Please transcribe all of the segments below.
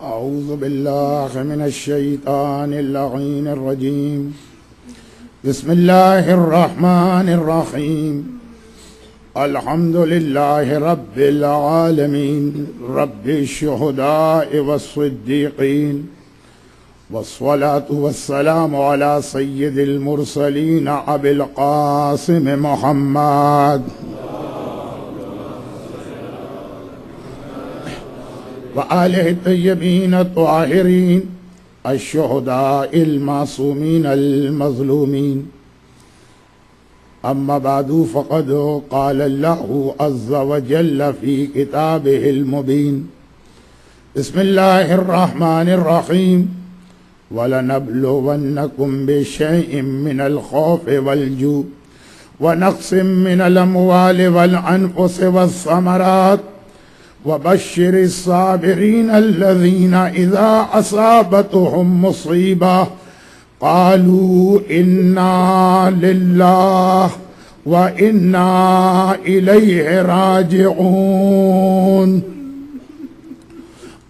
أعوذ بالله من الشيطان اللعين الرجيم. بسم الله الرحمن الرحيم. الحمد لله رب العالمين رب الشهداء والصديقين، والصلاة والسلام على سيد المرسلين أبي القاسم محمد وآله الطيبين الطاهرين الشهداء المعصومين المظلومين. أما بعد، فقد قال الله عز وجل في كتابه المبين: بسم الله الرحمن الرحيم. وَلَنَبْلُوَنَّكُمْ بِشَيْءٍ مِّنَ الْخَوْفِ وَالْجُوعِ وَنَقْصٍ مِّنَ الْأَمْوَالِ وَالْأَنفُسِ وَالثَّمَرَاتِ وَبَشِّرِ الصَّابِرِينَ الَّذِينَ إِذَا أَصَابَتْهُم مُّصِيبَةٌ قَالُوا إِنَّا لِلَّهِ وَإِنَّا إِلَيْهِ راجعون.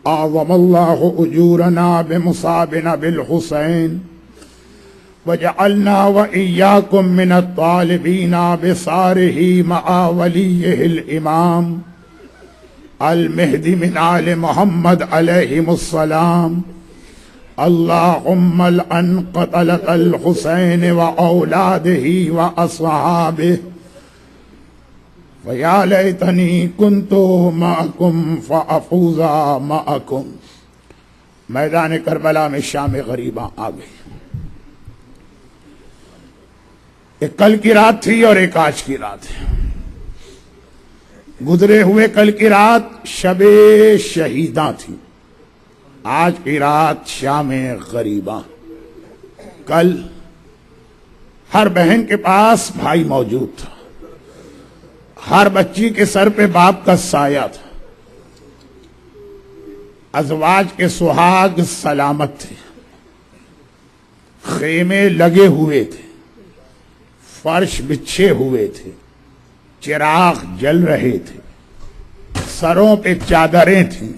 أعظم الله أجورنا بمصابنا بالحسين، وجعلنا وإياكم من الطالبين بصاره مع وليه الإمام المهدي من آل محمد عليهم السلام. اللهم لعن قتلة الحسين وأولاده وأصحابه، وَيَا لَيْتَنِي كُنْتُ مَعَكُمْ فَأَفُوزَ مَعَكُمْ. میدان کربلا میں شام غریباں آ گئی. ایک کل کی رات تھی اور ایک آج کی رات ہے. گزرے ہوئے کل کی رات شب شہیداں تھی، آج کی رات شام غریباں. کل ہر بہن کے پاس بھائی موجود تھا، ہر بچی کے سر پہ باپ کا سایہ تھا، ازواج کے سہاگ سلامت تھے، خیمے لگے ہوئے تھے، فرش بچھے ہوئے تھے، چراغ جل رہے تھے، سروں پہ چادریں تھیں.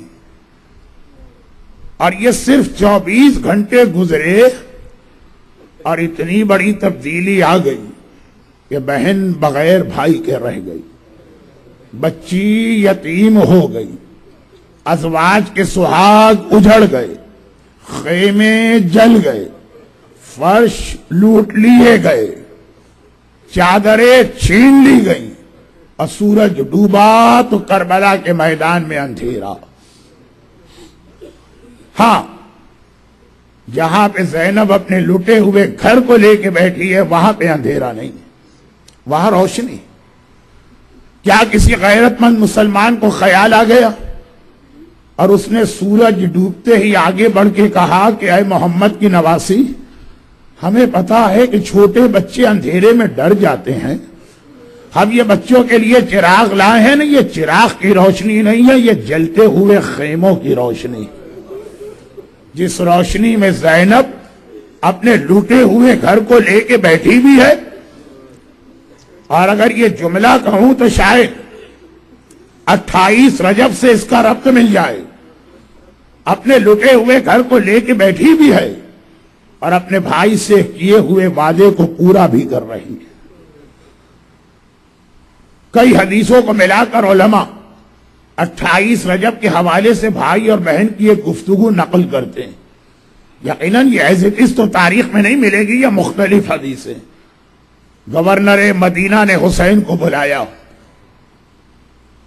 اور یہ صرف 24 گھنٹے گزرے اور اتنی بڑی تبدیلی آ گئی کہ بہن بغیر بھائی کے رہ گئی، بچی یتیم ہو گئی، ازواج کے سہاگ اجڑ گئے، خیمے جل گئے، فرش لوٹ لیے گئے، چادریں چھین لی گئیں، اور سورج ڈوبا تو کربلا کے میدان میں اندھیرا. ہاں، جہاں پہ زینب اپنے لٹے ہوئے گھر کو لے کے بیٹھی ہے وہاں پہ اندھیرا نہیں ہے، وہاں روشنی. کیا کسی غیرت مند مسلمان کو خیال آ گیا اور اس نے سورج ڈوبتے ہی آگے بڑھ کے کہا کہ اے محمد کی نواسی، ہمیں پتا ہے کہ چھوٹے بچے اندھیرے میں ڈر جاتے ہیں، ہم یہ بچوں کے لیے چراغ لائے ہیں نا، یہ چراغ کی روشنی نہیں ہے، یہ جلتے ہوئے خیموں کی روشنی، جس روشنی میں زینب اپنے لوٹے ہوئے گھر کو لے کے بیٹھی بھی ہے. اور اگر یہ جملہ کہوں تو شاید 28 رجب سے اس کا ربط مل جائے. اپنے لٹے ہوئے گھر کو لے کے بیٹھی بھی ہے اور اپنے بھائی سے کیے ہوئے وعدے کو پورا بھی کر رہی ہے. کئی حدیثوں کو ملا کر علماء 28 رجب کے حوالے سے بھائی اور بہن کی ایک گفتگو نقل کرتے ہیں. یقیناً یہ ایز اٹ از تو تاریخ میں نہیں ملے گی، یہ مختلف حدیثیں. گورنر مدینہ نے حسین کو بلایا،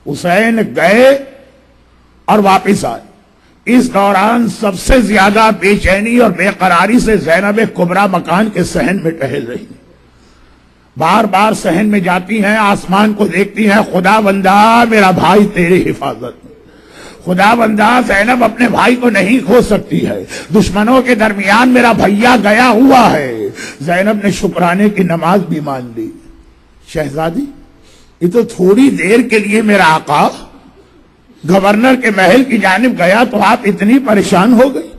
حسین گئے اور واپس آئے. اس دوران سب سے زیادہ بے چینی اور بے قراری سے زینب کبریٰ مکان کے صحن میں ٹہل رہی، بار بار صحن میں جاتی ہیں، آسمان کو دیکھتی ہیں، خدا بندہ میرا بھائی تیری حفاظت، خدا بندہ زینب اپنے بھائی کو نہیں کھو سکتی ہے، دشمنوں کے درمیان میرا بھیا گیا ہوا ہے. زینب نے شکرانے کی نماز بھی مان لی. شہزادی، یہ تو تھوڑی دیر کے لیے میرا آقا گورنر کے محل کی جانب گیا تو آپ اتنی پریشان ہو گئی.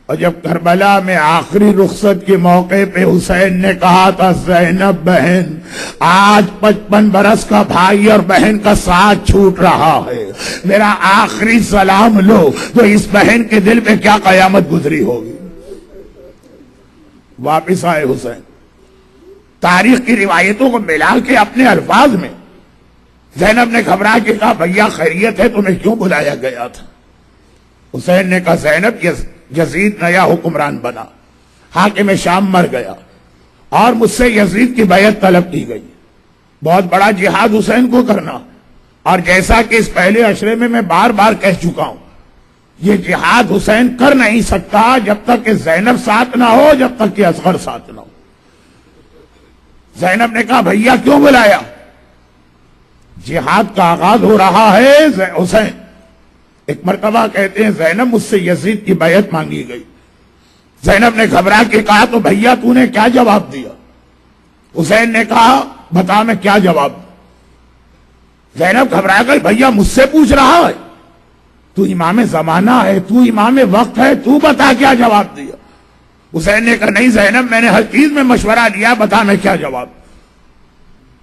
اور جب کربلا میں آخری رخصت کے موقع پہ حسین نے کہا تھا زینب بہن آج 55 برس کا بھائی اور بہن کا ساتھ چھوٹ رہا ہے، میرا آخری سلام لو، تو اس بہن کے دل پہ کیا قیامت گزری ہوگی۔ واپس آئے حسین، تاریخ کی روایتوں کو ملا کے اپنے الفاظ میں زینب نے گھبرا کے کہا بھیا خیریت ہے، تمہیں کیوں بلایا گیا تھا؟ حسین نے کہا زینب یزید نیا حکمران بنا، حاکم شام مر گیا اور مجھ سے یزید کی بیعت طلب کی گئی، بہت بڑا جہاد حسین کو کرنا، اور جیسا کہ اس پہلے عشرے میں بار بار کہہ چکا ہوں یہ جہاد حسین کر نہیں سکتا جب تک کہ زینب ساتھ نہ ہو، جب تک کہ اصغر ساتھ نہ ہو۔ زینب نے کہا بھیا کیوں بلایا؟ جہاد کا آغاز ہو رہا ہے حسین۔ ایک مرتبہ کہتے ہیں زینب مجھ سے یزید کی بیعت مانگی گئی، زینب نے گھبرا کے کہا تو بھیا تو نے کیا جواب دیا؟ حسین نے کہا بتا میں کیا جواب دوں؟ زینب گھبرا گئی، بھیا مجھ سے پوچھ رہا ہے، تو امام زمانہ ہے، تو امام وقت ہے، تو بتا کیا جواب دیا؟ حسین نے کہا نہیں زینب میں نے ہر چیز میں مشورہ لیا، بتا میں کیا جواب دوں؟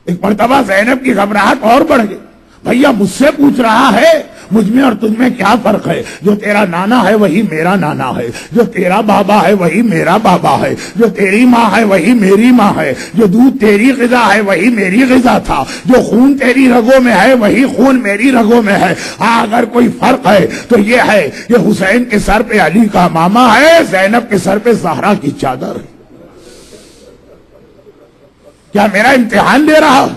ایک مرتبہ زینب کی گھبراہٹ اور بڑھ گئی، بھیا مجھ سے پوچھ رہا ہے، مجھ میں اور تجھ میں کیا فرق ہے؟ جو تیرا نانا ہے وہی میرا نانا ہے، جو تیرا بابا ہے وہی میرا بابا ہے، جو تیری ماں ہے وہی میری ماں ہے، جو دودھ تیری غذا ہے وہی میری غذا تھا، جو خون تیری رگوں میں ہے وہی خون میری رگوں میں ہے۔ ہاں اگر کوئی فرق ہے تو یہ ہے کہ حسین کے سر پہ علی کا ماما ہے، زینب کے سر پہ زہرا کی چادر ہے۔ کیا میرا امتحان لے رہا؟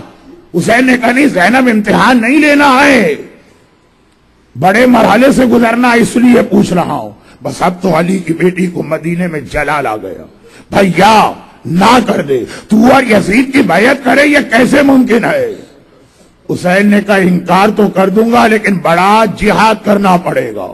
حسین نے کہا نہیں زینب امتحان نہیں لینا ہے، بڑے مرحلے سے گزرنا اس لیے پوچھ رہا ہوں۔ بس اب تو علی کی بیٹی کو مدینے میں جلال آ گیا، بھیا نہ کر دے، تو اور یزید کی بیعت کرے یہ کیسے ممکن ہے؟ حسین نے کہا انکار تو کر دوں گا لیکن بڑا جہاد کرنا پڑے گا۔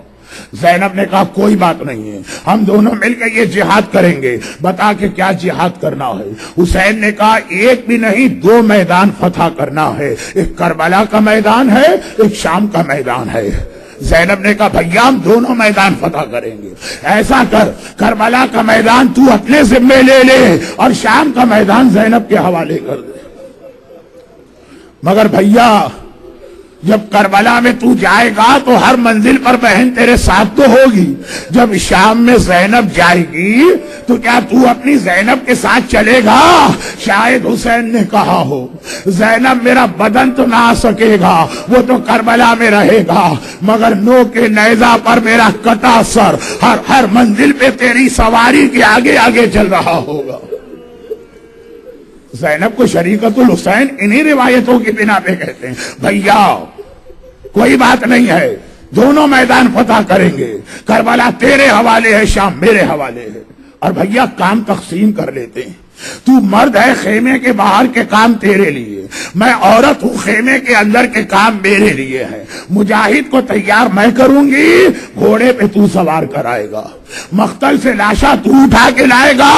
زینب نے کہا کوئی بات نہیں ہے، ہم دونوں مل کے یہ جہاد کریں گے، بتا کہ کیا جہاد کرنا ہے؟ حسین نے کہا ایک بھی نہیں 2 میدان فتح کرنا ہے، ایک کربلا کا میدان ہے، ایک شام کا میدان ہے۔ زینب نے کہا بھیا ہم دونوں میدان فتح کریں گے، ایسا کر کربلا کا میدان تو اپنے ذمے لے لے اور شام کا میدان زینب کے حوالے کر دے۔ مگر بھیا جب کربلا میں تو جائے گا تو ہر منزل پر بہن تیرے ساتھ تو ہوگی، جب شام میں زینب جائے گی تو کیا تو اپنی زینب کے ساتھ چلے گا؟ شاید حسین نے کہا ہو زینب میرا بدن تو نہ آ سکے گا، وہ تو کربلا میں رہے گا، مگر نو کے نیزہ پر میرا کٹا سر ہر منزل پہ تیری سواری کے آگے آگے چل رہا ہوگا۔ زینب کو شریکت الحسین انہی روایتوں کی بنا پہ کہتے ہیں۔ بھیا کوئی بات نہیں ہے، دونوں میدان فتح کریں گے، کربلا تیرے حوالے ہے، شام میرے حوالے ہے، اور بھیا کام تقسیم کر لیتے ہیں۔ تو مرد ہے، خیمے کے باہر کے کام تیرے لیے، میں عورت ہوں، خیمے کے اندر کے کام میرے لیے ہیں۔ مجاہد کو تیار میں کروں گی، گھوڑے پہ تو سوار کرائے گا، مقتل سے لاشا تو اٹھا کے لائے گا،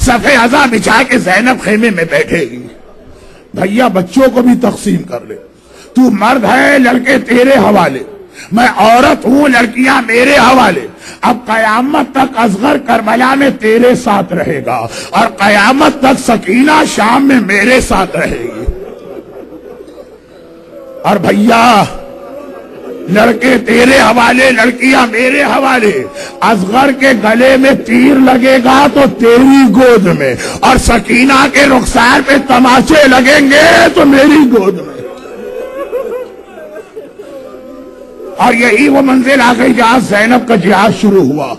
صفے ازا بچھا کے زینب خیمے میں بیٹھے گی۔ بھیا بچوں کو بھی تقسیم کر لے، تو مرد ہے، لڑکے تیرے حوالے، میں عورت ہوں، لڑکیاں میرے حوالے۔ اب قیامت تک اصغر کربلا میں تیرے ساتھ رہے گا اور قیامت تک سکینہ شام میں میرے ساتھ رہے گی۔ اور بھیا لڑکے تیرے حوالے، لڑکیاں میرے حوالے، اصغر کے گلے میں تیر لگے گا تو تیری گود میں، اور سکینہ کے رخسار پہ تماچے لگیں گے تو میری گود میں۔ اور یہی وہ منزل آ گئی جہاں زینب کا جہاد شروع ہوا۔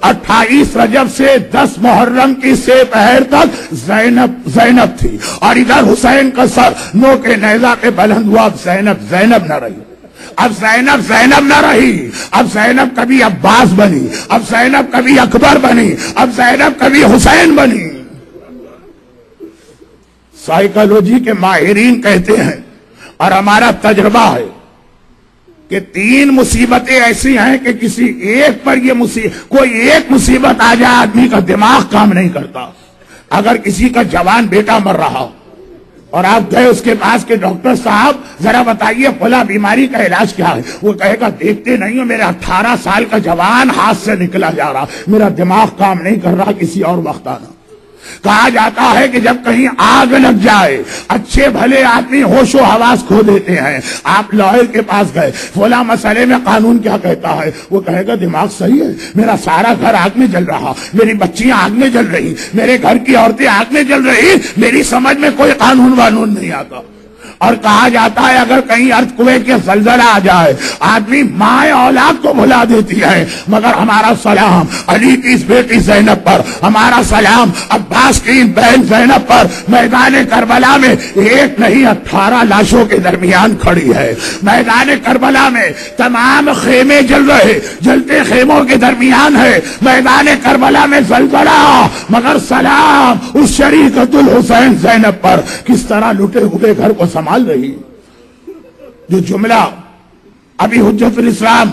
28 رجب سے 10 محرم کی سے پہر تک زینب تھی، اور ادھر حسین کا سر نو کے نیزہ پہ بلند ہوا۔ اب زینب نہ رہی، اب زینب نہ رہی، اب زینب کبھی عباس بنی، اب زینب کبھی اکبر بنی، اب زینب کبھی حسین بنی۔ سائیکالوجی کے ماہرین کہتے ہیں اور ہمارا تجربہ ہے کہ 3 مصیبتیں ایسی ہیں کہ کسی ایک پر کوئی ایک مصیبت آ جائے آدمی کا دماغ کام نہیں کرتا۔ اگر کسی کا جوان بیٹا مر رہا ہو، اور آپ گئے اس کے پاس کہ ڈاکٹر صاحب ذرا بتائیے فلاں بیماری کا علاج کیا ہے؟ وہ کہے گا دیکھتے نہیں ہو میرا 18 سال کا جوان ہاتھ سے نکلا جا رہا، میرا دماغ کام نہیں کر رہا، کسی اور وقت آنا۔ کہا جاتا ہے کہ جب کہیں آگ لگ جائے اچھے بھلے آدمی ہوش و حواس کھو دیتے ہیں۔ آپ لائر کے پاس گئے، فلاں مسئلے میں قانون کیا کہتا ہے؟ وہ کہے گا دماغ صحیح ہے، میرا سارا گھر آگ میں جل رہا، میری بچیاں آگ میں جل رہی، میرے گھر کی عورتیں آگ میں جل رہی، میری سمجھ میں کوئی قانون وانون نہیں آتا۔ اور کہا جاتا ہے اگر کہیں ارتھکویک کے زلزلہ آ جائے آدمی ماں اولاد کو بھلا دیتی ہے، مگر ہمارا سلام علی کی اس بیٹی زینب پر، ہمارا سلام عباس کی بہن زینب پر میدان کربلا میں ایک نہیں 18 لاشوں کے درمیان کھڑی ہے۔ میدان کربلا میں تمام خیمے جل رہے، جلتے خیموں کے درمیان ہے میدان کربلا میں زلزلہ، مگر سلام اس شریکۃ الحسین زینب پر کس طرح لٹے ہوئے گھر کو سنبھال رہی۔ جو جملہ ابھی حجت الاسلام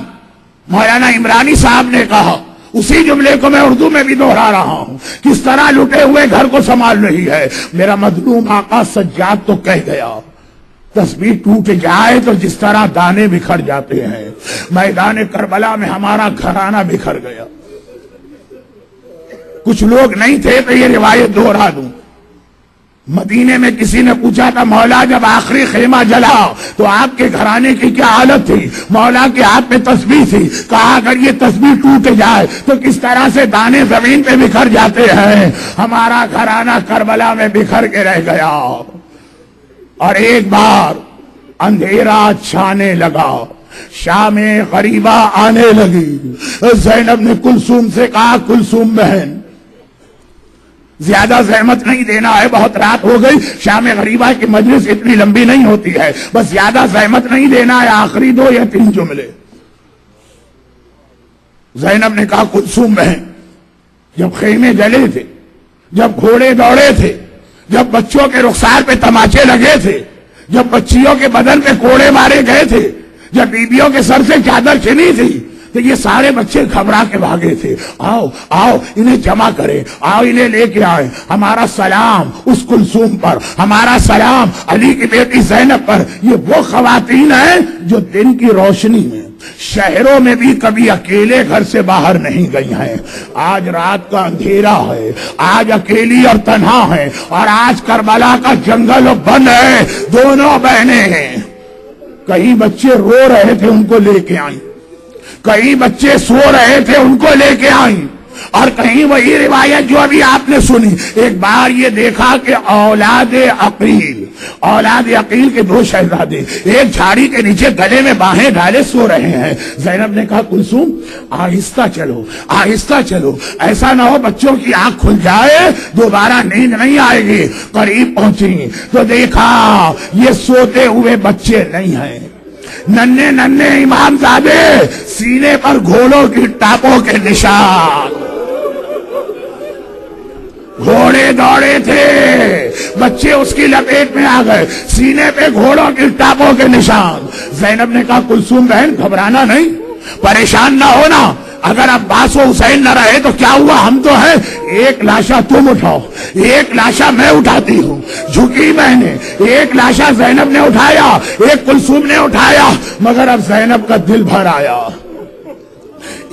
مولانا عمرانی صاحب نے کہا اسی جملے کو میں اردو میں بھی دوہرا رہا ہوں، کس طرح لٹے ہوئے گھر کو سنبھال رہی ہے۔ میرا مظلوم آقا سجاد تو کہہ گیا تسبیح ٹوٹ جائے تو جس طرح دانے بکھر جاتے ہیں، میدان کربلا میں ہمارا گھرانہ بکھر گیا۔ کچھ لوگ نہیں تھے تو یہ روایت دوہرا دوں۔ مدینے میں کسی نے پوچھا تھا مولا جب آخری خیمہ جلا تو آپ کے گھرانے کی کیا حالت تھی؟ مولا کے ہاتھ میں تسبیح تھی، کہا اگر یہ تسبیح ٹوٹ جائے تو کس طرح سے دانے زمین پہ بکھر جاتے ہیں، ہمارا گھرانہ کربلا میں بکھر کے رہ گیا۔ اور ایک بار اندھیرا چھانے لگا، شام غریبہ آنے لگی، زینب نے کلثوم سے کہا کلثوم بہن زیادہ زحمت نہیں دینا ہے، بہت رات ہو گئی، شام غریبہ کی مجلس اتنی لمبی نہیں ہوتی ہے، بس زیادہ زحمت نہیں دینا ہے، آخری 2 یا 3 جملے۔ زینب نے کہا کلثوم بہن جب خیمے جلے تھے، جب گھوڑے دوڑے تھے، جب بچوں کے رخسار پہ تماچے لگے تھے، جب بچیوں کے بدن پہ کوڑے مارے گئے تھے، جب بیبیوں کے سر سے چادر چھنی تھی تو یہ سارے بچے گھبرا کے بھاگے تھے، آؤ آؤ انہیں جمع کرے، آؤ انہیں لے کے آئے، ہمارا سلام اس کلثوم پر، ہمارا سلام علی کی بیٹی زینب پر۔ یہ وہ خواتین ہیں جو دن کی روشنی میں شہروں میں بھی کبھی اکیلے گھر سے باہر نہیں گئی ہیں۔ آج رات کا اندھیرا ہے، آج اکیلی اور تنہا ہے، اور آج کربلا کا جنگل بند ہے، دونوں بہنیں ہیں۔ کئی بچے رو رہے تھے ان کو لے کے آئیں، کئی بچے سو رہے تھے ان کو لے کے آئیں، اور کہیں وہی روایت جو ابھی آپ نے سنی۔ ایک بار یہ دیکھا کہ اولاد عقیل کے 2 شہزادے ایک جھاڑی کے نیچے گلے میں باہیں ڈالے سو رہے ہیں۔ زینب نے کہا کلثوم آہستہ چلو، آہستہ چلو، ایسا نہ ہو بچوں کی آنکھ کھل جائے دوبارہ نیند نہیں آئے گی۔ قریب پہنچی تو دیکھا یہ سوتے ہوئے بچے نہیں ہیں، ننھے ننھے امام زادے، سینے پر گھوڑوں کی ٹاپوں کے نشان، گھوڑے دوڑے تھے، بچے اس کی لپیٹ میں آ گئے، سینے پہ گھوڑوں کی ٹاپوں کے نشان۔ زینب نے کہا کلثوم بہن گھبرانا نہیں، پریشان نہ ہونا، اگر عباس و حسین نہ رہے تو کیا ہوا، ہم تو ہیں، ایک لاشا تم اٹھاؤ، ایک لاشا میں اٹھاتی ہوں۔ جھکی میں نے، ایک لاشا زینب نے اٹھایا، ایک کلثوم نے اٹھایا، مگر اب زینب کا دل بھر آیا۔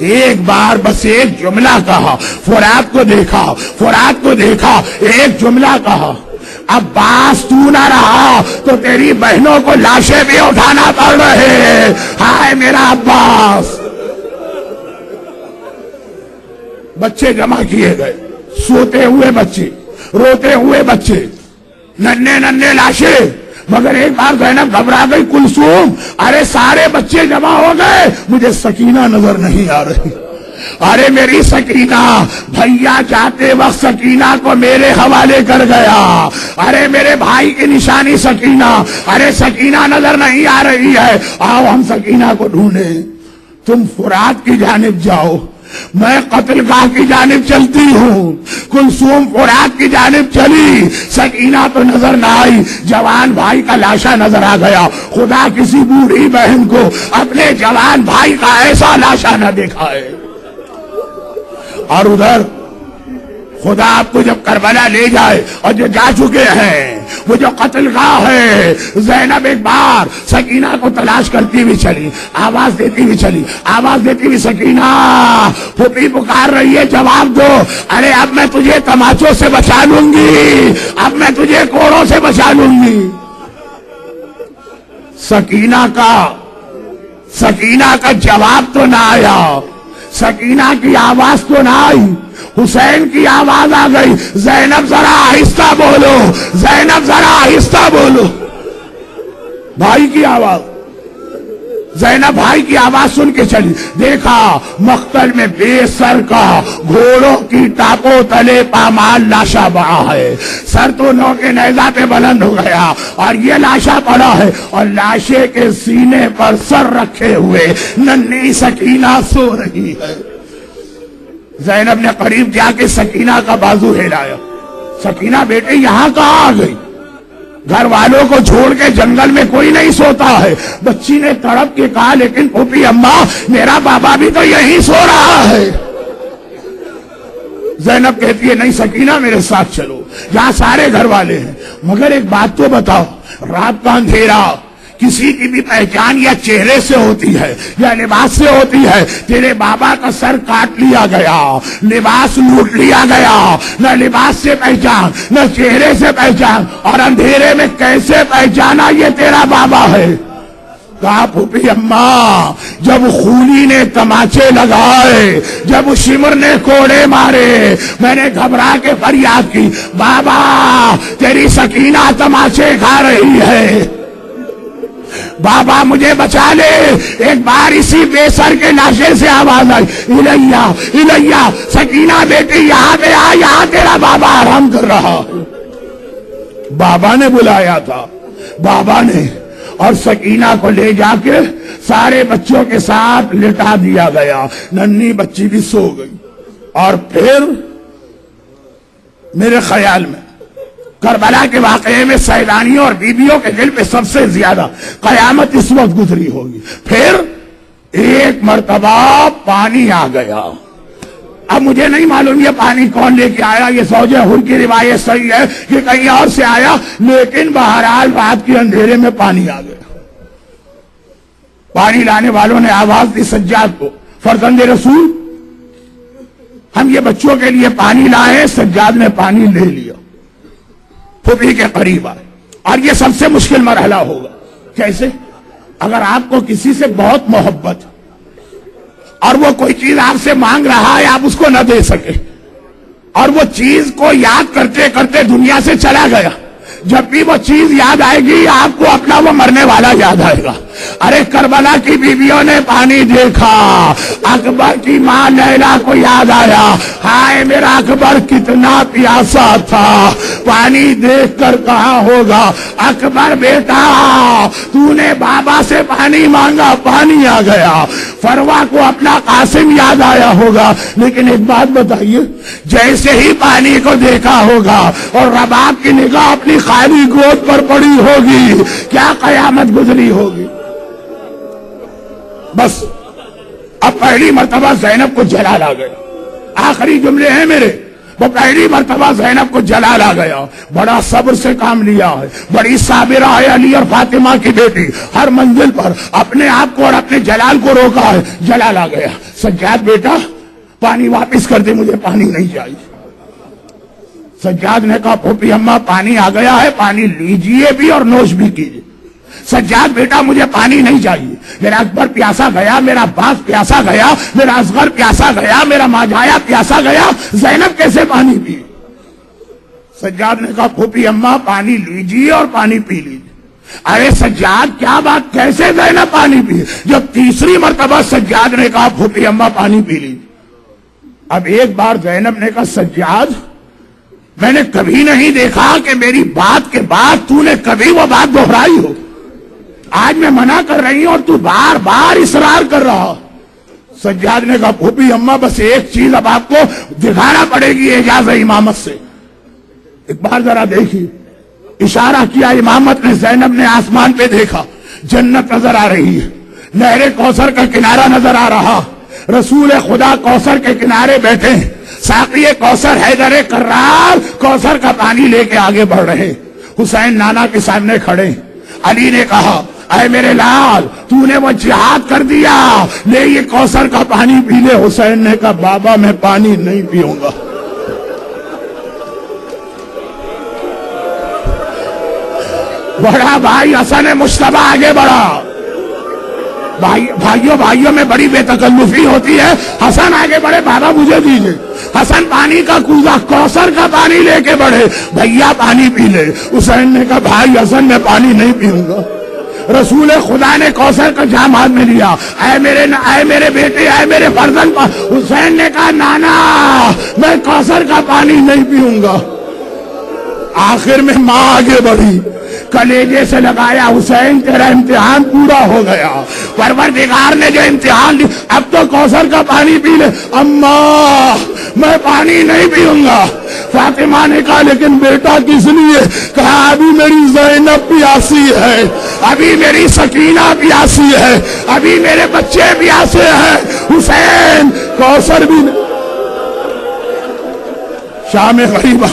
ایک بار بس ایک جملہ کہا، فرات کو دیکھا، فرات کو دیکھا، ایک جملہ کہا، عباس تو نہ رہا تو تیری بہنوں کو لاشیں بھی اٹھانا پڑ رہے، ہائے میرا عباس۔ بچے جمع کیے گئے، سوتے ہوئے بچے، روتے ہوئے بچے، ننھے ننھے لاشیں، مگر ایک بار زینب گھبرا گئی، کلثوم ارے سارے بچے جمع ہو گئے، مجھے سکینہ نظر نہیں آ رہی، ارے میری سکینہ، بھیا جاتے وقت سکینہ کو میرے حوالے کر گیا، ارے میرے بھائی کی نشانی سکینہ، ارے سکینہ نظر نہیں آ رہی ہے، آؤ ہم سکینہ کو ڈھونڈیں۔ تم فرات کی جانب جاؤ، میں قتل گاہ کی جانب چلتی ہوں۔ کلثوم فرات کی جانب چلی، سکینہ تو نظر نہ آئی، جوان بھائی کا لاشا نظر آ گیا۔ خدا کسی بوڑھی بہن کو اپنے جوان بھائی کا ایسا لاشا نہ دیکھا ہے۔ اور ادھر خدا آپ کو جب کربلا لے جائے اور جو جا چکے ہیں وہ جو قتل گاہ ہے، زینب ایک بار سکینہ کو تلاش کرتی ہوئی چلی، آواز دیتی ہوئی چلی، آواز دیتی ہوئی سکینہ پھوپھی پکار رہی ہے جواب دو، ارے اب میں تجھے تماچوں سے بچا لوں گی، اب میں تجھے کوڑوں سے بچا لوں گی۔ سکینہ کا جواب تو نہ آیا، سکینہ کی آواز تو نہ آئی، حسین کی آواز آ گئی، زینب ذرا آہستہ بولو، زینب ذرا آہستہ بولو۔ بھائی کی آواز، زینب بھائی کی آواز سن کے چلی، دیکھا مقتل میں بے سر کا گھوڑوں کی ٹاپوں تلے پامال لاشا پڑا ہے، سر تو نو کے نیزہ پہ بلند ہو گیا اور یہ لاشا پڑا ہے، اور لاشے کے سینے پر سر رکھے ہوئے ننھی سکینہ سو رہی ہے۔ زینب نے قریب جا کے سکینہ کا بازو ہلایا، سکینہ بیٹے یہاں کہاں آ گئی؟ گھر والوں کو چھوڑ کے جنگل میں کوئی نہیں سوتا ہے۔ بچی نے تڑپ کے کہا لیکن پھوپھی اماں میرا بابا بھی تو یہیں سو رہا ہے۔ زینب کہتی ہے نہیں سکینہ میرے ساتھ چلو جہاں سارے گھر والے ہیں، مگر ایک بات تو بتاؤ، رات کا اندھیرا کسی کی بھی پہچان یا چہرے سے ہوتی ہے یا لباس سے ہوتی ہے، تیرے بابا کا سر کاٹ لیا گیا، لباس لوٹ لیا گیا، نہ لباس سے پہچان نہ چہرے سے پہچان، اور اندھیرے میں کیسے پہچانا یہ تیرا بابا ہے؟ کہا پھوپھی اماں جب خونی نے تماچے لگائے، جب شمر نے کوڑے مارے، میں نے گھبرا کے فریاد کی بابا تیری سکینہ تماچے کھا رہی ہے، بابا مجھے بچا لے۔ ایک بار اسی بے سر کے لاشے سے آواز آئی الیہ الیہ، سکینہ بیٹی یہاں پہ آ، یہاں تیرا بابا آرام کر رہا ہے۔ بابا نے بلایا تھا، بابا نے، اور سکینہ کو لے جا کے سارے بچوں کے ساتھ لٹا دیا گیا، ننھی بچی بھی سو گئی۔ اور پھر میرے خیال میں کربلا کے واقعے میں سیلانیوں اور بیویوں کے دل پہ سب سے زیادہ قیامت اس وقت گزری ہوگی۔ پھر ایک مرتبہ پانی آ گیا، اب مجھے نہیں معلوم یہ پانی کون لے کے آیا، یہ زوج حر کی روایت صحیح ہے کہ کہیں اور سے آیا، لیکن بہرحال رات کے اندھیرے میں پانی آ گیا۔ پانی لانے والوں نے آواز دی سجاد کو، فرزند رسول ہم یہ بچوں کے لیے پانی لائے۔ سجاد نے پانی لے لیا، پھوپھی کے قریب آئے، اور یہ سب سے مشکل مرحلہ ہوگا۔ کیسے؟ اگر آپ کو کسی سے بہت محبت اور وہ کوئی چیز آپ سے مانگ رہا ہے، آپ اس کو نہ دے سکے، اور وہ چیز کو یاد کرتے کرتے دنیا سے چلا گیا، جب بھی وہ چیز یاد آئے گی آپ کو اپنا وہ مرنے والا یاد آئے گا۔ ارے کربلا کی بیویوں نے پانی دیکھا، اکبر کی ماں لیلا کو یاد آیا، ہائے میرا اکبر کتنا پیاسا تھا، پانی دیکھ کر کہا ہوگا اکبر بیٹا تو نے بابا سے پانی مانگا، پانی آ گیا۔ فروا کو اپنا قاسم یاد آیا ہوگا، لیکن ایک بات بتائیے، جیسے ہی پانی کو دیکھا ہوگا اور رباب کی نگاہ اپنی خالی گود پر پڑی ہوگی، کیا قیامت گزری ہوگی؟ بس اب پہلی مرتبہ زینب کو جلال آ گیا۔ آخری جملے ہیں میرے، وہ پہلی مرتبہ زینب کو جلال آ گیا۔ بڑا صبر سے کام لیا ہے، بڑی صابرہ ہے، علی اور فاطمہ کی بیٹی، ہر منزل پر اپنے آپ کو اور اپنے جلال کو روکا ہے، جلال آ گیا۔ سجاد بیٹا پانی واپس کر دے، مجھے پانی نہیں چاہیے۔ سجاد نے کہا پھوپھی اماں پانی آ گیا ہے، پانی لیجئے بھی اور نوش بھی کیجئے۔ سجاد بیٹا مجھے پانی نہیں چاہیے، میرا اکبر پیاسا گیا، میرا عباس پیاسا گیا، میرا اصغر پیاسا گیا، میرا ماجایا پیاسا گیا، زینب کیسے پانی پی؟ سجاد نے کہا پھوپھی اماں پانی لیجئے اور پانی پی لیجئے۔ ارے سجاد کیا بات، کیسے زینب پانی پی؟ جب تیسری مرتبہ سجاد نے کہا پھوپھی اماں پانی پی لیجئے، اب ایک بار زینب نے کہا سجاد میں نے کبھی نہیں دیکھا کہ میری بات کے بعد تو نے کبھی وہ بات دہرائی ہو، آج میں منع کر رہی ہوں اور تو بار بار اصرار کر رہا۔ سجاد نے کہا پھوپھی اماں بس ایک چیز اب آپ کو دکھانا پڑے گی اعجاز امامت سے، ایک بار ذرا دیکھیے۔ اشارہ کیا امامت نے، زینب نے آسمان پہ دیکھا، جنت نظر آ رہی ہے، نہر کوثر کا کنارہ نظر آ رہا، رسول خدا کوثر کے کنارے بیٹھے ہیں، ساقی کوثر حیدر کرار کوثر کا پانی لے کے آگے بڑھ رہے، حسین نانا کے سامنے کھڑے، علی نے کہا اے میرے لال تو نے وہ جہاد کر دیا، لے یہ کوثر کا پانی پی لے۔ حسین نے کہا بابا میں پانی نہیں پیوں گا۔ بڑا بھائی حسن مصطفیٰ آگے بڑھا، بھائیوں میں بڑی بے تکلفی ہوتی ہے۔ حسن آگے بڑھے، بابا مجھے دیجئے۔ حسن پانی کا کوزہ کوثر کا پانی لے کے بڑھے، بھیا پانی پی لے۔ حسین نے کہا بھائی حسن میں پانی نہیں پیوں گا۔ رسول خدا نے کوثر کا جام ہاتھ میں لیا، اے میرے بیٹے، اے میرے فرزند۔ حسین نے کہا نانا میں کوثر کا پانی نہیں پیوں گا۔ آخر میں ماں آگے بڑھی، کلیجے سے لگایا، حسین تیرا امتحان پورا ہو گیا، پروردگار نے جو امتحان دی، اب تو کوثر کا پانی پی لے۔ اماں میں پانی نہیں پیوں گا۔ فاطمہ نے کہا لیکن بیٹا کس لیے؟ کہا ابھی میری زینب پیاسی ہے، ابھی میری سکینہ پیاسی ہے، ابھی میرے بچے پیاسے ہیں۔ حسین کوثر بھی شام غریبہ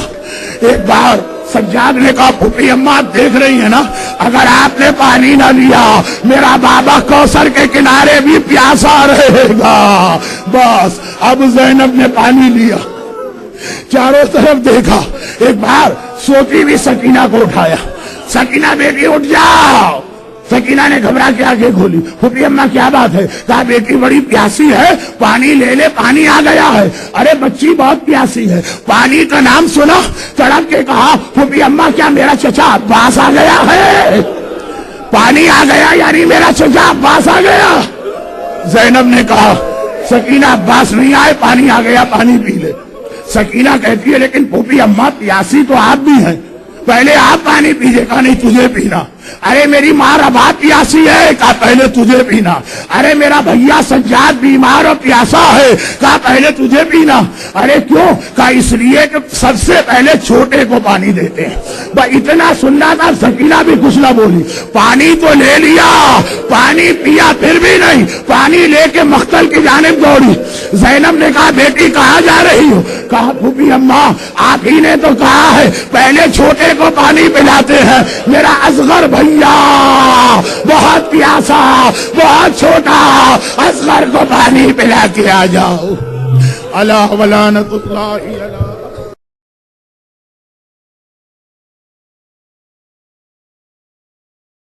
ایک بار سجاد نے کہا پھوپھی اماں آپ دیکھ رہی ہیں نا، اگر آپ نے پانی نہ لیا میرا بابا کوثر کے کنارے بھی پیاسا رہے گا۔ بس اب زینب نے پانی لیا، چاروں طرف دیکھا، ایک بار سوتی ہوئی سکینہ کو اٹھایا، سکینہ بیٹی اٹھ جاؤ۔ سکینہ نے گھبرا کے آنکھیں کھولی، پھوپھی اماں کیا بات ہے؟ کہا بیٹی بڑی پیاسی ہے، پانی لے لے، پانی آ گیا ہے۔ ارے بچی بہت پیاسی ہے، پانی کا نام سنا؟ تڑپ کے کہا پھوپھی اماں کیا میرا چچا عباس آ گیا ہے؟ پانی آ گیا یعنی میرا چچا عباس آ گیا؟ زینب نے کہا سکینہ عباس نہیں آئے، پانی آ گیا، پانی پی لے۔ سکینہ کہتی ہے لیکن پھوپھی اماں پیاسی تو آپ بھی ہیں، پہلے آپ پانی پیجیے۔ کہا نہیں تجھے پینا۔ ارے میری ماں رباب پیاسی ہے، کہا پہلے تجھے پینا۔ ارے میرا بھیا سجاد بیمار اور پیاسا ہے، کہا پہلے تجھے پینا۔ ارے کیوں؟ کہا اس لیے کہ سب سے پہلے چھوٹے کو پانی دیتے ہیں۔ اتنا سننا تھا، سکینہ بھی کچھ نہ بولی، پانی تو لے لیا، پانی پیا پھر بھی نہیں، پانی لے کے مقتل کی جانب دوڑی۔ زینب نے کہا بیٹی کہاں جا رہی ہو؟ کہا پھوپھی اماں آپ ہی نے تو کہا ہے پہلے چھوٹے کو پانی پلاتے ہیں، میرا اصغر بھیا بہت پیاسا بہت چھوٹا، اصغر کو پانی پلا کے آ جاؤ۔ اللہ ولعنت اللہ علیہ